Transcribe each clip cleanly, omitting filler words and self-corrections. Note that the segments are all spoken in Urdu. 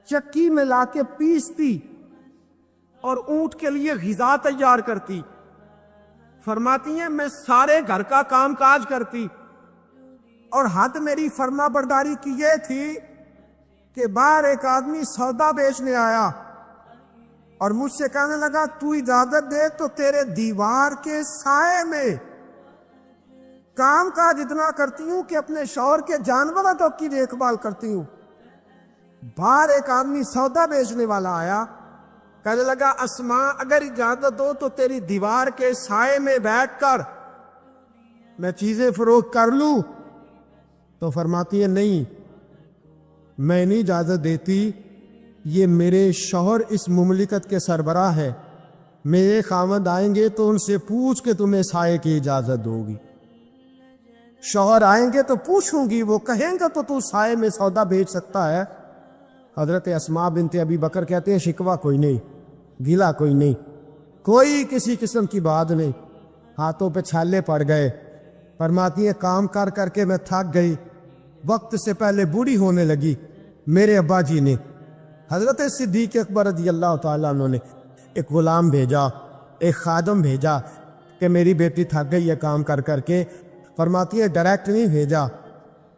چکی میں لا کے پیستی اور اونٹ کے لیے غذا تیار کرتی. فرماتی ہیں میں سارے گھر کا کام کاج کرتی، اور حد میری فرما برداری کی یہ تھی کہ باہر ایک آدمی سودا بیچنے آیا اور مجھ سے کہنے لگا تو اجازت دے تو تیرے دیوار کے سائے میں کام کاج اتنا کرتی ہوں کہ اپنے شوہر کے جانوروں تک کی دیکھ بھال کرتی ہوں. باہر ایک آدمی سودا بیچنے والا آیا، کہنے لگا اسماء اگر اجازت دو تو تیری دیوار کے سائے میں بیٹھ کر میں چیزیں فروخت کر لوں. تو فرماتی ہے نہیں، میں نہیں اجازت دیتی، یہ میرے شوہر اس مملکت کے سربراہ ہے، میرے خاوند آئیں گے تو ان سے پوچھ کے تمہیں سائے کی اجازت دو گی. شوہر آئیں گے تو پوچھوں گی، وہ کہیں گے تو سائے میں سودا بیچ سکتا ہے. حضرت اسماء بنت ابی بکر کہتے ہیں شکوہ کوئی نہیں، گیلا کوئی نہیں، کوئی کسی قسم کی بات نہیں. ہاتھوں پہ چھالے پڑ گئے. فرماتی ہے کام کر کر کے میں تھک گئی، وقت سے پہلے بوڑھی ہونے لگی. میرے ابا جی نے حضرت صدیق اکبر رضی اللہ تعالیٰ عنہ نے ایک غلام بھیجا، ایک خادم بھیجا کہ میری بیٹی تھک گئی ہے کام کر کر کے. فرماتی ہے ڈائریکٹ نہیں بھیجا،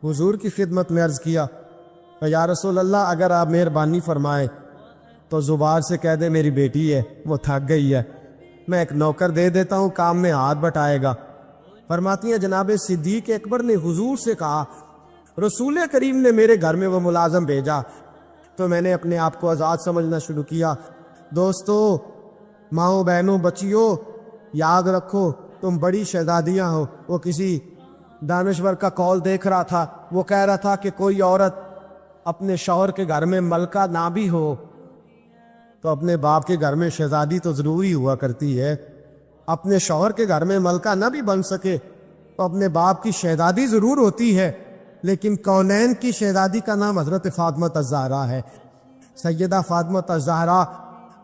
حضور کی خدمت میں عرض کیا یا رسول اللہ اگر آپ مہربانی فرمائیں تو زبار سے کہہ دے میری بیٹی ہے وہ تھک گئی ہے، میں ایک نوکر دے دیتا ہوں کام میں ہاتھ بٹائے گا. فرماتی ہیں جناب صدیق اکبر نے حضور سے کہا رسول کریم نے میرے گھر میں وہ ملازم بھیجا تو میں نے اپنے آپ کو آزاد سمجھنا شروع کیا. دوستو، ماؤں بہنوں بچیوں، یاد رکھو تم بڑی شہزادیاں ہو. وہ کسی دانشور کا کال دیکھ رہا تھا، وہ کہہ رہا تھا کہ کوئی عورت اپنے شوہر کے گھر میں ملکہ نہ بھی ہو تو اپنے باپ کے گھر میں شہزادی تو ضروری ہوا کرتی ہے. اپنے شوہر کے گھر میں ملکہ نہ بھی بن سکے تو اپنے باپ کی شہزادی ضرور ہوتی ہے. لیکن کونین کی شہزادی کا نام حضرت فاطمہ الزہرا ہے. سیدہ فاطمہ الزہرا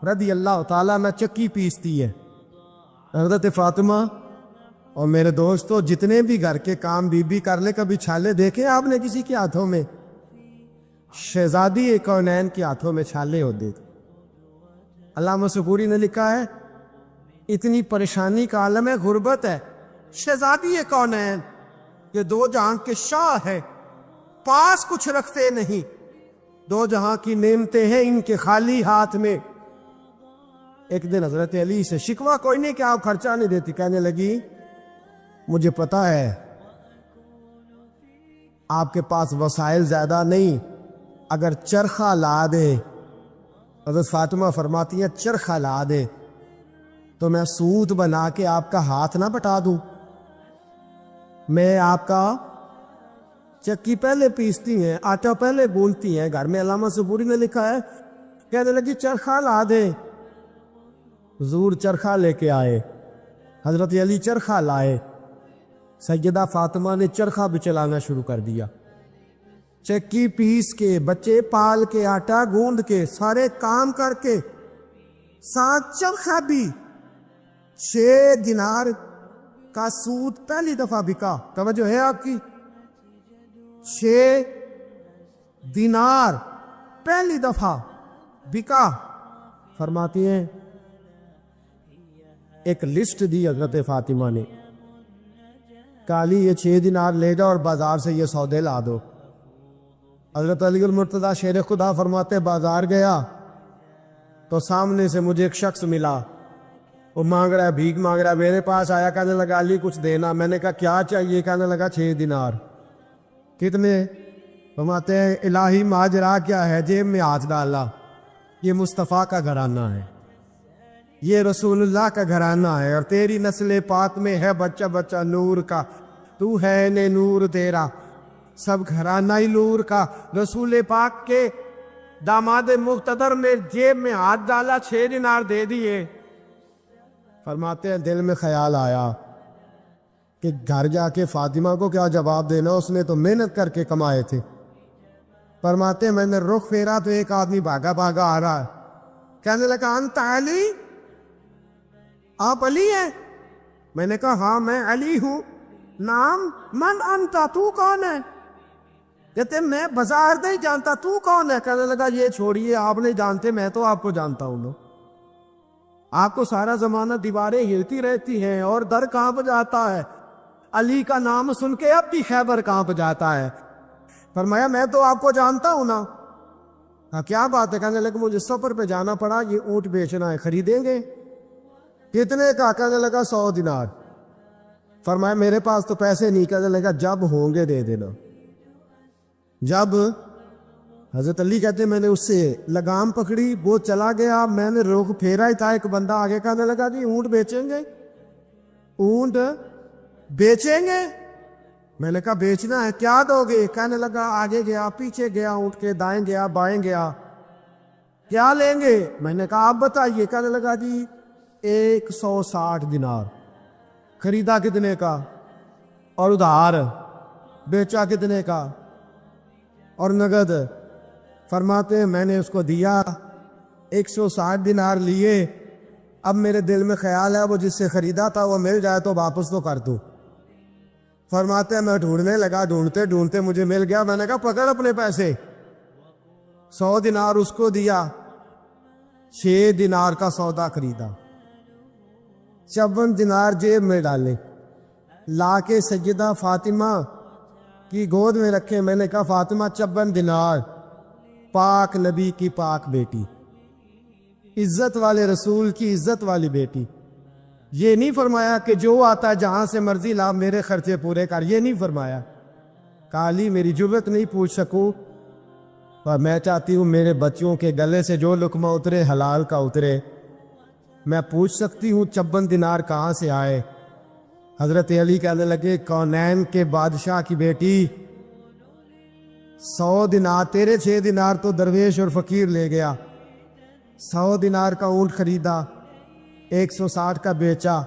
رضی اللہ تعالیٰ میں چکی پیستی ہے. حضرت فاطمہ اور میرے دوستو جتنے بھی گھر کے کام بی بی کر لے، کبھی چھالے دیکھے آپ نے کسی کے ہاتھوں میں؟ شہزادی کونین کے ہاتھوں میں چھالے ہوتے تھے. علامہ سبوری نے لکھا ہے اتنی پریشانی کا عالم ہے، غربت ہے، شہزادی کونین یہ دو جہاں کے شاہ ہے، پاس کچھ رکھتے نہیں، دو جہاں کی نعمتیں ہیں ان کے خالی ہاتھ میں. ایک دن حضرت علی سے شکوہ کوئی نہیں کہ آپ خرچہ نہیں دیتی. کہنے لگی مجھے پتا ہے آپ کے پاس وسائل زیادہ نہیں، اگر چرخہ لا دے. حضرت فاطمہ فرماتی ہیں چرخہ لا دے تو میں سوت بنا کے آپ کا ہاتھ نہ بٹا دوں. میں آپ کا چکی پہلے پیستی ہیں، آٹا پہلے گوندتی ہیں گھر میں. علامہ سبوری نے لکھا ہے کہنے لگی چرخہ لا دے. حضور چرخہ لے کے آئے، حضرت علی چرخہ لائے، سیدہ فاطمہ نے چرخہ بھی چلانا شروع کر دیا. چکی پیس کے، بچے پال کے، آٹا گوند کے، سارے کام کر کے، ساتھ چرخہ بھی. 6 دینار کا سود پہلی دفعہ بکا. توجہ ہے آپ کی؟ 6 دینار پہلی دفعہ بکا. فرماتی ہیں ایک لسٹ دی حضرت فاطمہ نے، کالی یہ 6 دینار لے جاؤ اور بازار سے یہ سودے لا دو. حضرت علی المرتضیٰ شیر خدا فرماتے بازار گیا تو سامنے سے مجھے ایک شخص ملا، وہ مانگ رہا ہے، بھیک مانگ رہا ہے. میرے پاس آیا، کہنے لگا علی کچھ دینا. میں نے کہا کیا چاہیے؟ کہنے لگا 6 دینار. کتنے؟ فرماتے ہیں الہی ماجرا کیا ہے؟ جیب میں ہاتھ ڈالا. یہ مصطفیٰ کا گھرانہ ہے، یہ رسول اللہ کا گھرانہ ہے، اور تیری نسل پاک میں ہے بچہ بچہ نور کا. تو ہے نے نور تیرا، سب گھرانہ ہی نور کا. رسول پاک کے داماد مقتدر نے جیب میں ہاتھ ڈالا، 6 دینار دے دیے. فرماتے ہیں دل میں خیال آیا کہ گھر جا کے فاطمہ کو کیا جواب دینا، اس نے تو محنت کر کے کمائے تھے. فرماتے ہیں میں نے رخ پھیرا تو ایک آدمی بھاگا بھاگا آ رہا ہے. کہنے لگا انت علی، آپ علی ہیں؟ میں نے کہا ہاں میں علی ہوں. نام من انت، تو کون ہے؟ کہتے میں بازار نہیں جانتا، تو کون ہے؟ کہنے لگا یہ چھوڑیے، آپ نہیں جانتے، میں تو آپ کو جانتا ہوں۔ آپ کو سارا زمانہ دیواریں ہلتی رہتی ہیں اور در کانپ جاتا ہے، علی کا نام سن کے اب بھی خیبر کانپ جاتا ہے۔ فرمایا میں تو آپ کو جانتا ہوں نا۔ کہا کیا بات ہے؟ کہنے لگا مجھے سفر پہ جانا پڑا، یہ اونٹ بیچنا ہے، خریدیں گے؟ کتنے کا؟ کہنے لگا 100 دینار۔ فرمایا میرے پاس تو پیسے نہیں۔ کہنے لگا جب ہوں گے دے دینا۔ جب حضرت علی کہتے ہیں میں نے اس سے لگام پکڑی، وہ چلا گیا، میں نے رخ پھیرا ہی تھا، ایک بندہ آگے کہنے لگا جی اونٹ بیچیں گے؟ اونٹ بیچیں گے؟ میں نے کہا بیچنا ہے، کیا دو گے؟ کہنے لگا آگے گیا، پیچھے گیا، اونٹ کے دائیں گیا، بائیں گیا، کیا لیں گے؟ میں نے کہا آپ بتائیے۔ کہنے لگا جی 160 دینار۔ خریدا کتنے کا؟ اور ادھار بیچا کتنے کا؟ اور نگد؟ فرماتے ہیں میں نے اس کو دیا، 160 دینار لیے۔ اب میرے دل میں خیال ہے وہ جس سے خریدا تھا وہ مل جائے تو واپس تو کر دوں۔ فرماتے ہیں میں ڈھونڈنے لگا، ڈھونڈتے ڈھونڈتے مجھے مل گیا۔ میں نے کہا پکڑ اپنے پیسے۔ 100 دینار اس کو دیا، 6 دینار کا سودا خریدا، 54 دینار جیب میں ڈالے، لا کے سیدہ فاطمہ کی گود میں رکھے۔ میں نے کہا فاطمہ 54 دینار، پاک نبی کی پاک بیٹی، عزت والے رسول کی عزت والی بیٹی۔ یہ نہیں فرمایا کہ جو آتا ہے جہاں سے مرضی لا، میرے خرچے پورے کر، یہ نہیں فرمایا۔ کالی میری جرت نہیں پوچھ سکوں، پر میں چاہتی ہوں میرے بچوں کے گلے سے جو لقمہ اترے حلال کا اترے۔ میں پوچھ سکتی ہوں 54 دینار کہاں سے آئے؟ حضرت علی کہنے لگے کونین کے بادشاہ کی بیٹی، 100 دینار تیرے، 6 دینار تو درویش اور فقیر لے گیا۔ 100 دینار کا اونٹ خریدا، 160 کا بیچا،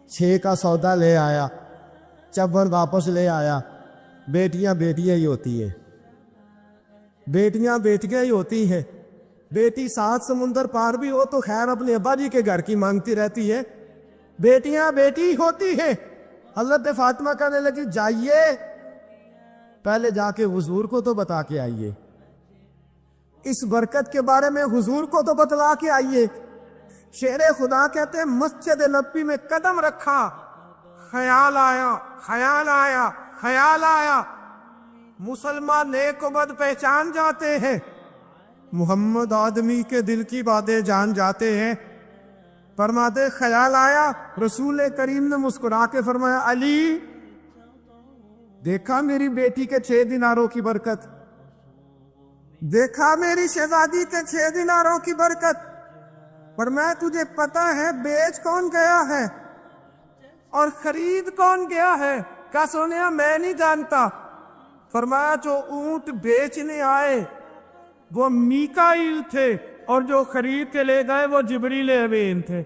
6 کا سودا لے آیا، 54 واپس لے آیا۔ بیٹیاں بیٹیاں ہی ہوتی ہیں، بیٹیاں بیٹیاں ہی ہوتی ہیں۔ بیٹی 7 سمندر پار بھی ہو تو خیر اپنے ابا جی کے گھر کی مانگتی رہتی ہے، بیٹیاں بیٹی ہوتی ہیں۔ حضرت فاطمہ کہنے لگی جائیے پہلے جا کے حضور کو تو بتا کے آئیے، اس برکت کے بارے میں حضور کو تو بتلا کے آئیے۔ شیر خدا کہتے ہیں مسجد نبی میں قدم رکھا، خیال آیا، خیال آیا، خیال آیا۔ مسلمان نیک و بد پہچان جاتے ہیں، محمد آدمی کے دل کی باتیں جان جاتے ہیں۔ فرماتے خیال آیا، رسول کریم نے مسکرا کے فرمایا علی دیکھا میری بیٹی کے 6 دیناروں کی برکت، دیکھا میری شہزادی کے 6 دیناروں کی برکت۔ فرمایا تجھے پتا ہے بیچ کون گیا ہے اور خرید کون گیا ہے؟ کیا سنیا میں نہیں جانتا۔ فرمایا جو اونٹ بیچنے آئے وہ میکائیل تھے اور جو خرید کے لے گئے وہ جبریل امین تھے۔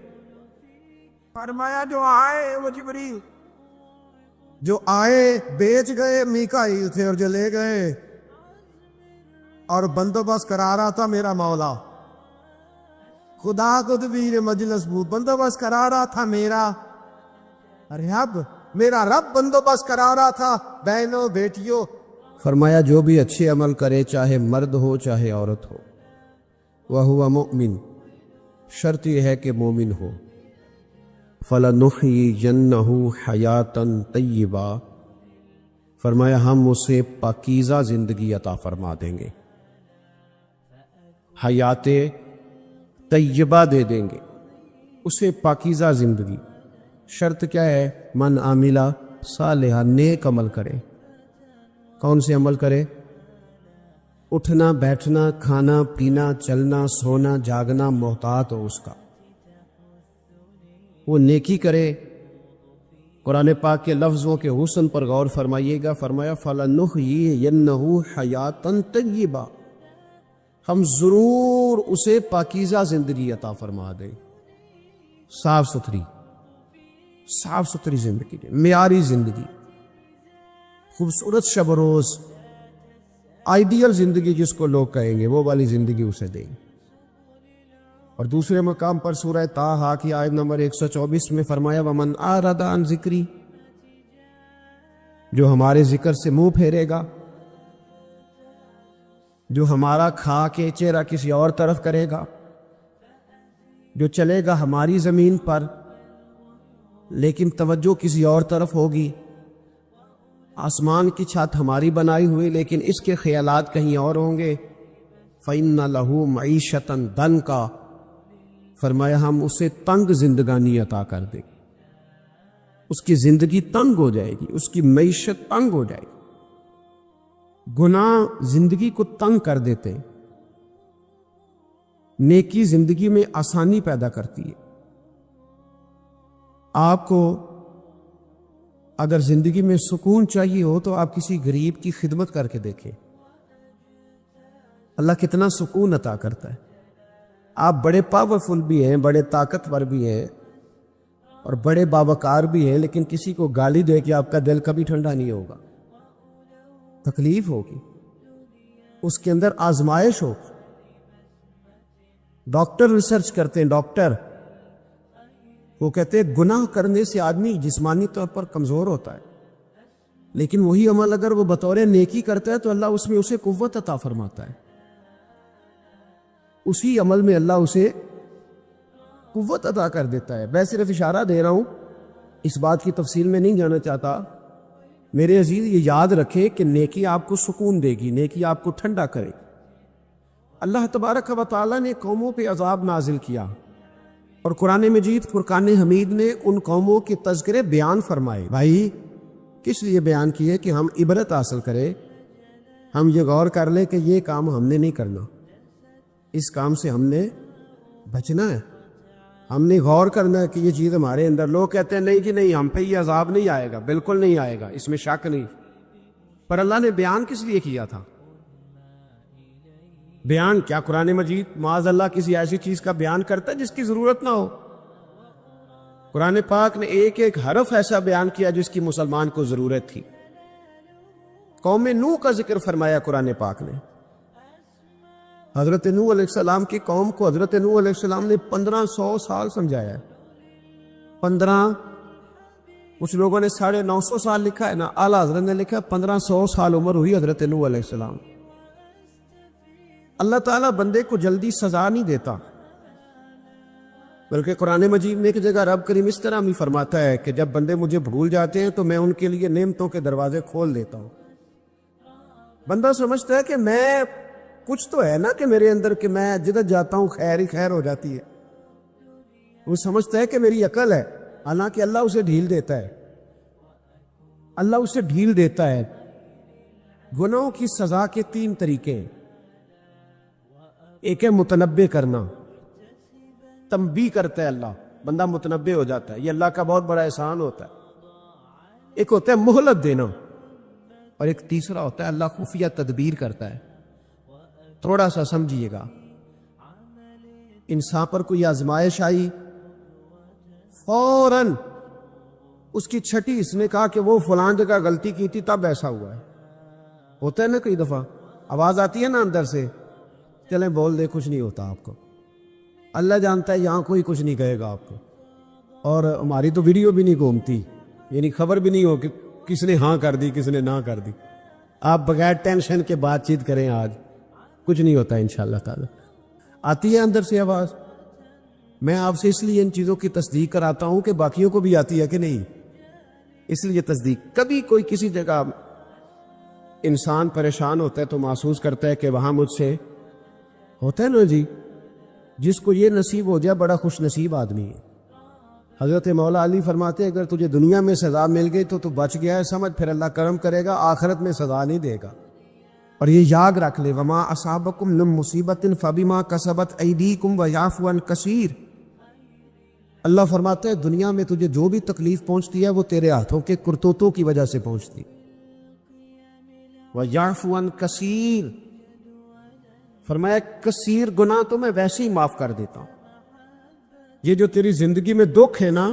فرمایا جو آئے وہ جبریل، جو آئے بیچ گئے میکائیل تھے اور جو لے گئے اور بندوبست کرا رہا تھا میرا مولا خدا قدبیر مجلس بو، بندوبست کرا رہا تھا میرا رب، میرا رب بندوبست کرا رہا تھا بہنوں بیٹیوں۔ فرمایا جو بھی اچھے عمل کرے چاہے مرد ہو چاہے عورت ہو، وَهُوَ مُؤْمِن، شرط یہ ہے کہ مومن ہو۔ فَلَنُحْيِيَنَّهُ حَيَاةً طَيِّبَةً، فرمایا ہم اسے پاکیزہ زندگی عطا فرما دیں گے، حیات طیبہ دے دیں گے اسے، پاکیزہ زندگی۔ شرط کیا ہے؟ من عاملہ صالحہ، نیک عمل کرے۔ کون سے عمل کرے؟ اٹھنا بیٹھنا کھانا پینا چلنا سونا جاگنا محتاط ہو اس کا، وہ نیکی کرے۔ قرآن پاک کے لفظوں کے حسن پر غور فرمائیے گا، فرمایا فَلَنُحْيِيَنَّهُ حَيَاةً طَيِّبَةً، ہم ضرور اسے پاکیزہ زندگی عطا فرما دیں، صاف ستھری زندگی دیں، معیاری زندگی، خوبصورت شب و روز، آئیڈیل زندگی جس کو لوگ کہیں گے وہ والی زندگی اسے دیں۔ اور دوسرے مقام پر سورہ طٰہٰ کی آیت نمبر 124 میں فرمایا وَمَنْ أَعْرَضَ عَنْ ذِكْرِي، جو ہمارے ذکر سے منہ پھیرے گا جو ہمارا کھا کے چہرہ کسی اور طرف کرے گا، جو چلے گا ہماری زمین پر لیکن توجہ کسی اور طرف ہوگی، آسمان کی چھت ہماری بنائی ہوئی لیکن اس کے خیالات کہیں اور ہوں گے، فَإِنَّ لَهُ مَعِيشَةً ضَنْكَ، فرمایا ہم اسے تنگ زندگانی عطا کر دیں، اس کی زندگی تنگ ہو جائے گی، اس کی معیشت تنگ ہو جائے گی۔ گناہ زندگی کو تنگ کر دیتے ہیں، نیکی زندگی میں آسانی پیدا کرتی ہے۔ آپ کو اگر زندگی میں سکون چاہیے ہو تو آپ کسی غریب کی خدمت کر کے دیکھیں، اللہ کتنا سکون عطا کرتا ہے۔ آپ بڑے پاورفل بھی ہیں، بڑے طاقتور بھی ہیں اور بڑے باوقار بھی ہیں، لیکن کسی کو گالی دے کے آپ کا دل کبھی ٹھنڈا نہیں ہوگا، تکلیف ہوگی، اس کے اندر آزمائش ہوگی۔ ڈاکٹر ریسرچ کرتے ہیں، ڈاکٹر وہ کہتے ہیں گناہ کرنے سے آدمی جسمانی طور پر کمزور ہوتا ہے، لیکن وہی عمل اگر وہ بطور نیکی کرتا ہے تو اللہ اس میں اسے قوت عطا فرماتا ہے، اسی عمل میں اللہ اسے قوت عطا کر دیتا ہے۔ میں صرف اشارہ دے رہا ہوں، اس بات کی تفصیل میں نہیں جانا چاہتا۔ میرے عزیز یہ یاد رکھے کہ نیکی آپ کو سکون دے گی، نیکی آپ کو ٹھنڈا کرے گی۔ اللہ تبارک و تعالیٰ نے قوموں پہ عذاب نازل کیا اور قرآن مجید فرقان حمید نے ان قوموں کے تذکرے بیان فرمائے۔ بھائی کس لیے بیان کیے؟ کہ ہم عبرت حاصل کریں، ہم یہ غور کر لیں کہ یہ کام ہم نے نہیں کرنا، اس کام سے ہم نے بچنا ہے، ہم نے غور کرنا ہے کہ یہ چیز ہمارے اندر۔ لوگ کہتے ہیں نہیں جی نہیں، ہم پہ یہ عذاب نہیں آئے گا، بالکل نہیں آئے گا، اس میں شک نہیں۔ پر اللہ نے بیان کس لیے کیا تھا؟ بیان کیا قرآن مجید معاذ اللہ کسی ایسی چیز کا بیان کرتا ہے جس کی ضرورت نہ ہو؟ قرآن پاک نے ایک ایک حرف ایسا بیان کیا جس کی مسلمان کو ضرورت تھی۔ قوم نوح کا ذکر فرمایا قرآن پاک نے۔ حضرت نوح علیہ السلام کی قوم کو حضرت نوح علیہ السلام نے 1500 سال سمجھایا ہے۔ 15، کچھ لوگوں نے 950 سال لکھا ہے نا، اعلیٰ حضرت نے لکھا 1500 سال عمر ہوئی حضرت نوح علیہ السلام۔ اللہ تعالیٰ بندے کو جلدی سزا نہیں دیتا، بلکہ قرآن مجید میں ایک جگہ رب کریم اس طرح بھی فرماتا ہے کہ جب بندے مجھے بھول جاتے ہیں تو میں ان کے لیے نعمتوں کے دروازے کھول دیتا ہوں۔ بندہ سمجھتا ہے کہ میں کچھ تو ہے نا کہ میرے اندر کہ میں جدھر جاتا ہوں خیر ہی خیر ہو جاتی ہے، وہ سمجھتا ہے کہ میری عقل ہے، حالانکہ اللہ اسے ڈھیل دیتا ہے، اللہ اسے ڈھیل دیتا ہے۔ گناہوں کی سزا کے 3 طریقے ہیں۔ ایک ہے متنبع کرنا، تنبیہ کرتا ہے اللہ، بندہ متنبع ہو جاتا ہے، یہ اللہ کا بہت بڑا احسان ہوتا ہے۔ ایک ہوتا ہے مہلت دینا، اور ایک تیسرا ہوتا ہے اللہ خفیہ تدبیر کرتا ہے۔ تھوڑا سا سمجھیے گا، انسان پر کوئی آزمائش آئی، فوراً اس کی چھٹی اس نے کہا کہ وہ فلاں جگہ غلطی کی تھی تب ایسا ہوا ہے۔ ہوتا ہے نا کئی دفعہ آواز آتی ہے نا اندر سے، چلیں بول دے کچھ نہیں ہوتا آپ کو، اللہ جانتا ہے یہاں کوئی کچھ نہیں کہے گا آپ کو، اور ہماری تو ویڈیو بھی نہیں گھومتی، یعنی خبر بھی نہیں ہو کہ کس نے ہاں کر دی کس نے نہ کر دی۔ آپ بغیر ٹینشن کے بات چیت کریں، آج کچھ نہیں ہوتا انشاءاللہ تعالی۔ آتی ہے اندر سے آواز، میں آپ سے اس لیے ان چیزوں کی تصدیق کراتا ہوں کہ باقیوں کو بھی آتی ہے کہ نہیں، اس لیے تصدیق۔ کبھی کوئی کسی جگہ انسان پریشان ہوتا ہے تو محسوس کرتا ہے کہ وہاں مجھ سے ہوتا ہے نا جی، جس کو یہ نصیب ہو جائے بڑا خوش نصیب آدمی ہے۔ حضرت مولا علی فرماتے ہیں اگر تجھے دنیا میں سزا مل گئی تو بچ گیا ہے، سمجھ پھر اللہ کرم کرے گا، آخرت میں سزا نہیں دے گا۔ اور یہ یاد رکھ لے، وما اصابکم من مصیبت فبما کسبت ایدیکم ویعفو عن کثیر۔ اللہ فرماتا ہے دنیا میں تجھے جو بھی تکلیف پہنچتی ہے وہ تیرے ہاتھوں کے کرتوتوں کی وجہ سے پہنچتی، ویعفو عن کثیر، فرمایا کثیر گناہ تو میں ویسے ہی معاف کر دیتا ہوں۔ یہ جو تیری زندگی میں دکھ ہے نا،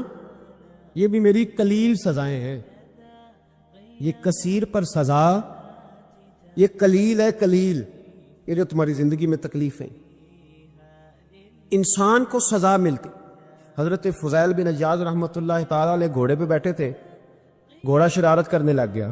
یہ بھی میری قلیل سزائیں ہیں، یہ کثیر پر سزا، یہ قلیل ہے، قلیل یہ جو تمہاری زندگی میں تکلیفیں انسان کو سزا ملتی۔ حضرت فضیل بن عیاض رحمۃ اللہ تعالی علیہ گھوڑے پہ بیٹھے تھے، گھوڑا شرارت کرنے لگ گیا،